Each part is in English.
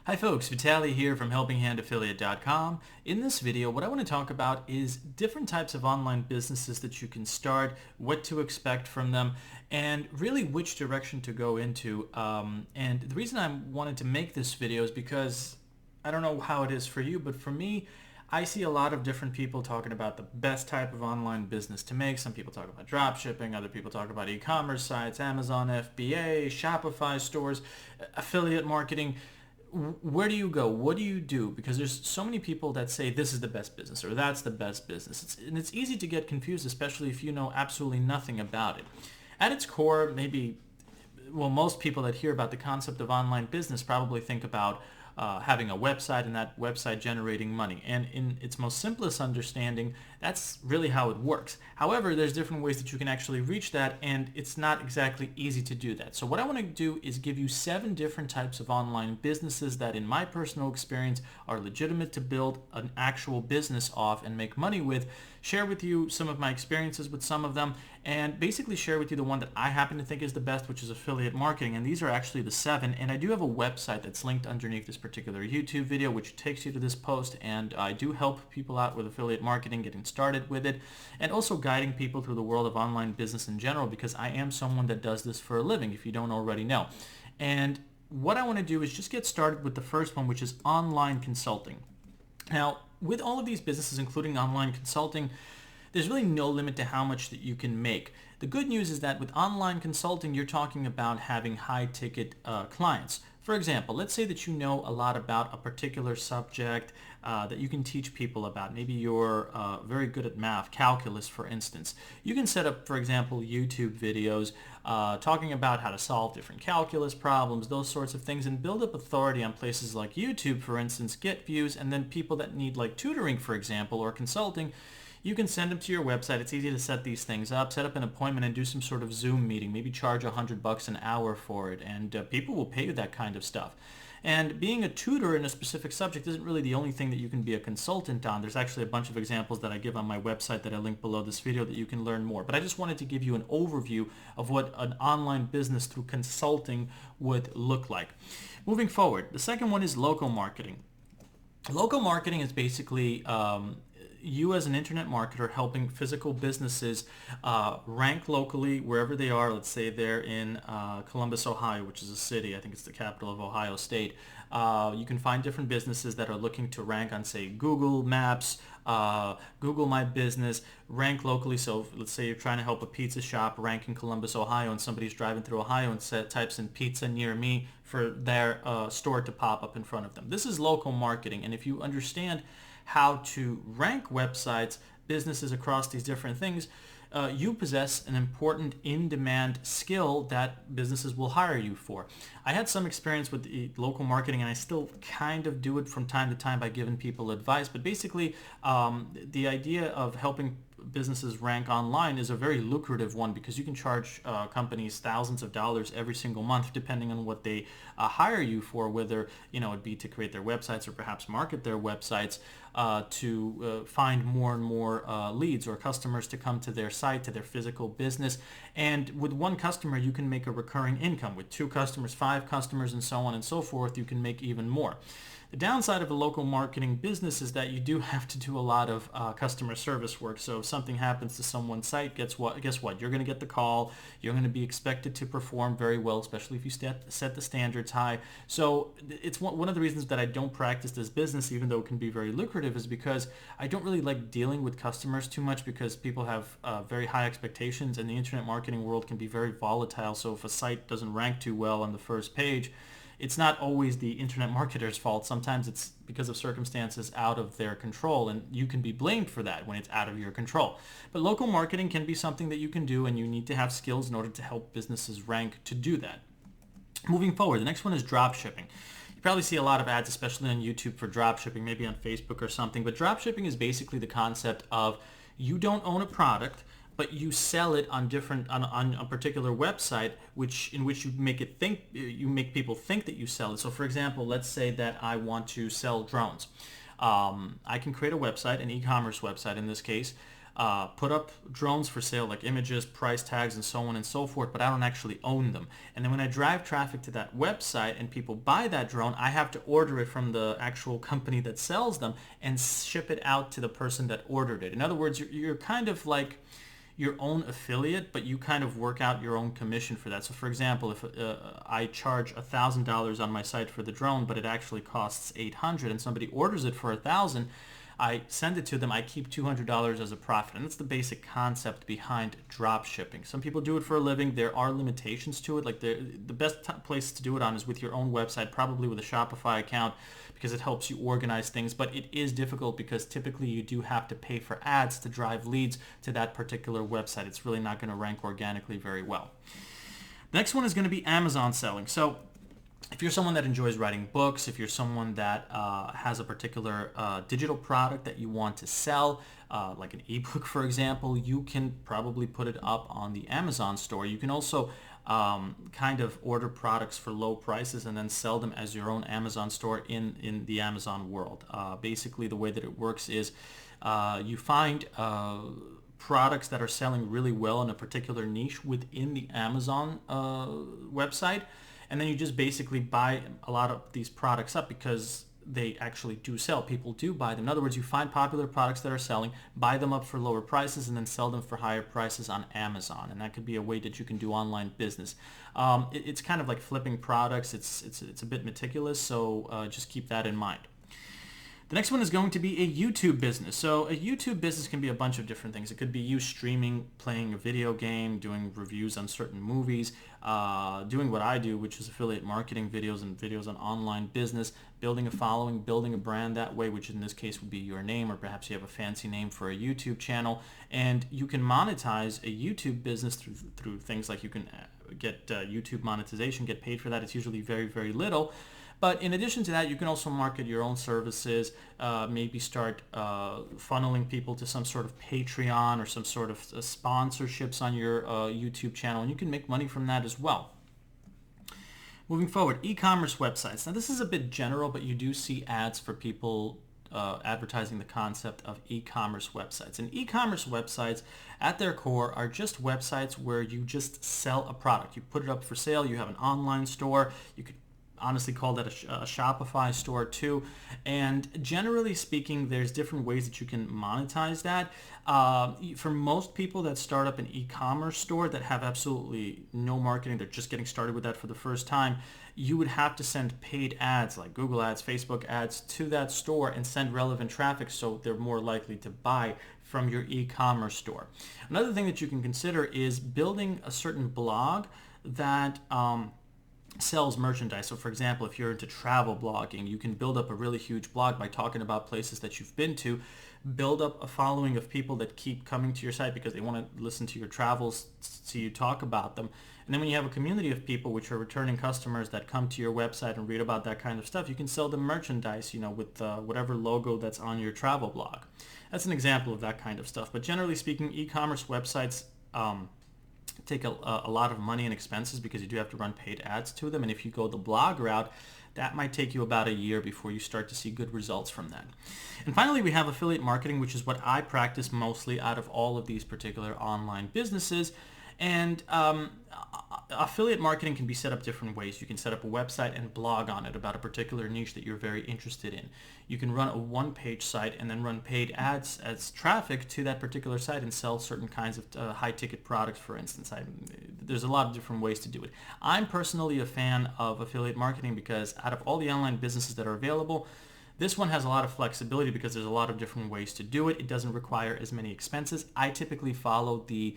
Hi folks, Vitaly here from HelpingHandAffiliate.com. In this video, what I want to talk about is different types of online businesses that you can start, what to expect from them, and really which direction to go into. And the reason I wanted to make this video is because I don't know how it is for you, but for me, I see a lot of different people talking about the best type of online business to make. Some people talk about dropshipping, other people talk about e-commerce sites, Amazon FBA, Shopify stores, affiliate marketing. Where do you go? What do you do? Because there's so many people that say this is the best business or that's the best business. And it's easy to get confused, especially if you know absolutely nothing about it. At its core, most people that hear about the concept of online business probably think about having a website and that website generating money. And in its most simplest understanding, that's really how it works. However, there's different ways that you can actually reach that, and it's not exactly easy to do that. So what I want to do is give you 7 different types of online businesses that, in my personal experience, are legitimate to build an actual business off and make money with, share with you some of my experiences with some of them, and basically share with you the one that I happen to think is the best, which is affiliate marketing. And these are actually the 7, and I do have a website that's linked underneath this particular YouTube video, which takes you to this post, and I do help people out with affiliate marketing, getting started with it, and also guiding people through the world of online business in general, because I am someone that does this for a living, if you don't already know. And what I want to do is just get started with the first one, which is online consulting. Now, with all of these businesses, including online consulting, there's really no limit to how much that you can make. The good news is that with online consulting, you're talking about having high-ticket clients. For example, let's say that you know a lot about a particular subject that you can teach people about. Maybe you're very good at math, calculus, for instance. You can set up, for example, YouTube videos talking about how to solve different calculus problems, those sorts of things, and build up authority on places like YouTube, for instance, get views, and then people that need like tutoring, for example, or consulting, you can send them to your website. It's easy to set these things up, set up an appointment and do some sort of Zoom meeting, maybe charge $100 an hour for it, and people will pay you that kind of stuff. And being a tutor in a specific subject isn't really the only thing that you can be a consultant on. There's actually a bunch of examples that I give on my website that I link below this video that you can learn more. But I just wanted to give you an overview of what an online business through consulting would look like. Moving forward, the second one is local marketing. Local marketing is basically you as an internet marketer helping physical businesses rank locally wherever they are. Let's say they're in Columbus, Ohio, which is a city. I think it's the capital of Ohio State. You can find different businesses that are looking to rank on, say, Google Maps, Google My Business, rank locally. So let's say you're trying to help a pizza shop rank in Columbus, Ohio, and somebody's driving through Ohio and types in pizza near me for their store to pop up in front of them. This is local marketing, and if you understand how to rank websites, businesses across these different things, you possess an important in-demand skill that businesses will hire you for. I had some experience with the local marketing, and I still kind of do it from time to time by giving people advice, but basically the idea of helping businesses rank online is a very lucrative one, because you can charge companies thousands of dollars every single month depending on what they hire you for, whether it be to create their websites or perhaps market their websites, to find more and more leads or customers to come to their site, to their physical business. And with one customer you can make a recurring income. With 2 customers, 5 customers, and so on and so forth, you can make even more. The downside of a local marketing business is that you do have to do a lot of customer service work. So if something happens to someone's site, guess what? You're going to get the call. You're going to be expected to perform very well, especially if you set the standards high. So it's one of the reasons that I don't practice this business, even though it can be very lucrative, is because I don't really like dealing with customers too much, because people have very high expectations, and the internet marketing world can be very volatile. So if a site doesn't rank too well on the first page, it's not always the internet marketer's fault. Sometimes it's because of circumstances out of their control, and you can be blamed for that when it's out of your control. But local marketing can be something that you can do, and you need to have skills in order to help businesses rank to do that. Moving forward, the next one is dropshipping. You probably see a lot of ads, especially on YouTube, for dropshipping, maybe on Facebook or something. But dropshipping is basically the concept of you don't own a product, but you sell it on a particular website, in which you make people think that you sell it. So for example, let's say that I want to sell drones. I can create a website, an e-commerce website in this case, put up drones for sale, like images, price tags, and so on and so forth, but I don't actually own them. And then when I drive traffic to that website and people buy that drone, I have to order it from the actual company that sells them and ship it out to the person that ordered it. In other words, you're kind of like your own affiliate, but you kind of work out your own commission for that. So for example, if I charge $1,000 on my site for the drone, but it actually costs $800 and somebody orders it for $1,000, I send it to them, I keep $200 as a profit. And that's the basic concept behind drop shipping. Some people do it for a living. There are limitations to it. Like the best place to do it on is with your own website, probably with a Shopify account, because it helps you organize things. But it is difficult because typically you do have to pay for ads to drive leads to that particular website. It's really not going to rank organically very well. Next one is going to be Amazon selling. So if you're someone that enjoys writing books, if you're someone that has a particular digital product that you want to sell, like an ebook, for example, you can probably put it up on the Amazon store. You can also kind of order products for low prices and then sell them as your own Amazon store in the Amazon world. Basically, the way that it works is you find products that are selling really well in a particular niche within the Amazon website, and then you just basically buy a lot of these products up because they actually do sell. People do buy them. In other words, you find popular products that are selling, buy them up for lower prices, and then sell them for higher prices on Amazon. And that could be a way that you can do online business. It's kind of like flipping products. It's a bit meticulous, so just keep that in mind. The next one is going to be a YouTube business. So a YouTube business can be a bunch of different things. It could be you streaming, playing a video game, doing reviews on certain movies, doing what I do, which is affiliate marketing videos and videos on online business, building a following, building a brand that way, which in this case would be your name, or perhaps you have a fancy name for a YouTube channel. And you can monetize a YouTube business through things like you can get YouTube monetization, get paid for that. It's usually very, very little. But in addition to that, you can also market your own services, maybe start funneling people to some sort of Patreon or some sort of sponsorships on your YouTube channel, and you can make money from that as well. Moving forward, e-commerce websites. Now this is a bit general, but you do see ads for people advertising the concept of e-commerce websites. And e-commerce websites at their core are just websites where you just sell a product. You put it up for sale, you have an online store, you could honestly call that a Shopify store too. And generally speaking, there's different ways that you can monetize that. For most people that start up an e-commerce store that have absolutely no marketing, they're just getting started with that for the first time, you would have to send paid ads like Google ads, Facebook ads to that store and send relevant traffic so they're more likely to buy from your e-commerce store. Another thing that you can consider is building a certain blog that sells merchandise. So for example, if you're into travel blogging, you can build up a really huge blog by talking about places that you've been to, build up a following of people that keep coming to your site because they want to listen to your travels, see you talk about them. And then when you have a community of people which are returning customers that come to your website and read about that kind of stuff, you can sell them merchandise, with whatever logo that's on your travel blog. That's an example of that kind of stuff. But generally speaking, e-commerce websites take a lot of money and expenses because you do have to run paid ads to them. And if you go the blog route, that might take you about a year before you start to see good results from that. And finally, we have affiliate marketing, which is what I practice mostly out of all of these particular online businesses. And affiliate marketing can be set up different ways. You can set up a website and blog on it about a particular niche that you're very interested in. You can run a one-page site and then run paid ads as traffic to that particular site and sell certain kinds of high-ticket products, for instance. There's a lot of different ways to do it. I'm personally a fan of affiliate marketing because out of all the online businesses that are available, this one has a lot of flexibility because there's a lot of different ways to do it. It doesn't require as many expenses. I typically follow the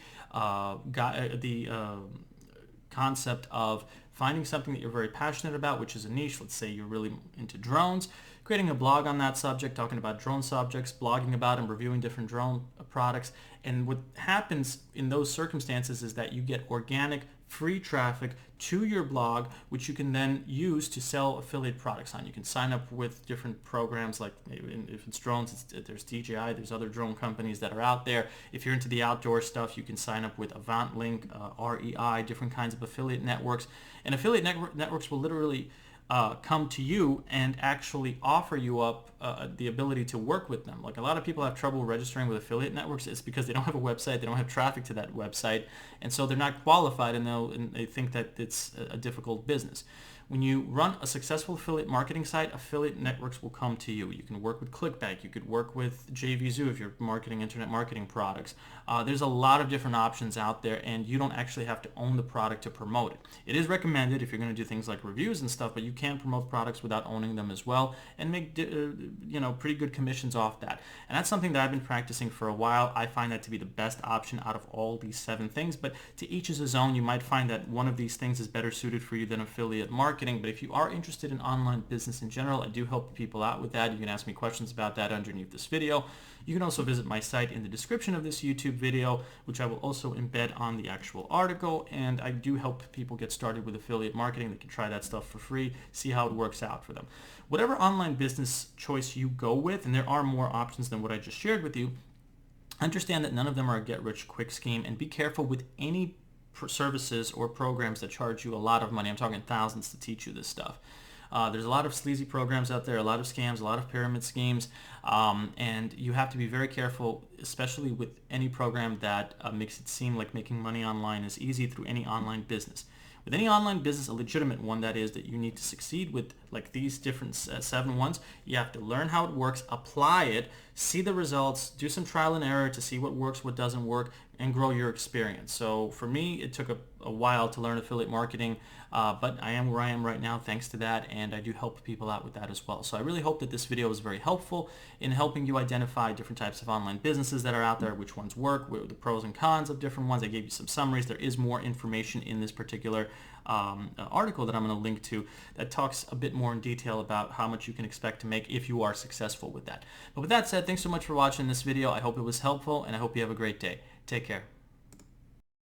concept of finding something that you're very passionate about, which is a niche. Let's say you're really into drones, creating a blog on that subject, talking about drone subjects, blogging about and reviewing different drone products. And what happens in those circumstances is that you get organic, free traffic to your blog, which you can then use to sell affiliate products on. You can sign up with different programs, like if it's drones, there's DJI, there's other drone companies that are out there. If you're into the outdoor stuff, you can sign up with AvantLink, REI, different kinds of affiliate networks. And affiliate networks will literally come to you and actually offer you up the ability to work with them. Like a lot of people have trouble registering with affiliate networks. It's because they don't have a website, they don't have traffic to that website, and so they're not qualified, and they think that it's a difficult business. When you run a successful affiliate marketing site, affiliate networks will come to you. You can work with ClickBank. You could work with JVZoo if you're marketing internet marketing products. There's a lot of different options out there, and you don't actually have to own the product to promote it. It is recommended if you're going to do things like reviews and stuff, but you can promote products without owning them as well and make pretty good commissions off that. And that's something that I've been practicing for a while. I find that to be the best option out of all these 7 things, but to each is his own. You might find that one of these things is better suited for you than affiliate marketing. But if you are interested in online business in general, I do help people out with that. You can ask me questions about that underneath this video. You can also visit my site in the description of this YouTube video, which I will also embed on the actual article. And I do help people get started with affiliate marketing. They can try that stuff for free, see how it works out for them. Whatever online business choice you go with, and there are more options than what I just shared with you, understand that none of them are a get-rich-quick scheme, and be careful with any services or programs that charge you a lot of money. I'm talking thousands to teach you this stuff. There's a lot of sleazy programs out there, a lot of scams, a lot of pyramid schemes, and you have to be very careful, especially with any program that makes it seem like making money online is easy through any online business. With any online business, a legitimate one that is, that you need to succeed with, like these different 7 ones, you have to learn how it works, apply it, see the results, do some trial and error to see what works, what doesn't work, and grow your experience. So for me, it took a while to learn affiliate marketing, but I am where I am right now thanks to that, and I do help people out with that as well. So I really hope that this video was very helpful in helping you identify different types of online businesses that are out there, which ones work, what are the pros and cons of different ones. I gave you some summaries. There is more information in this particular article that I'm going to link to that talks a bit more in detail about how much you can expect to make if you are successful with that. But with that said, thanks so much for watching this video. I hope it was helpful, and I hope you have a great day. Take care.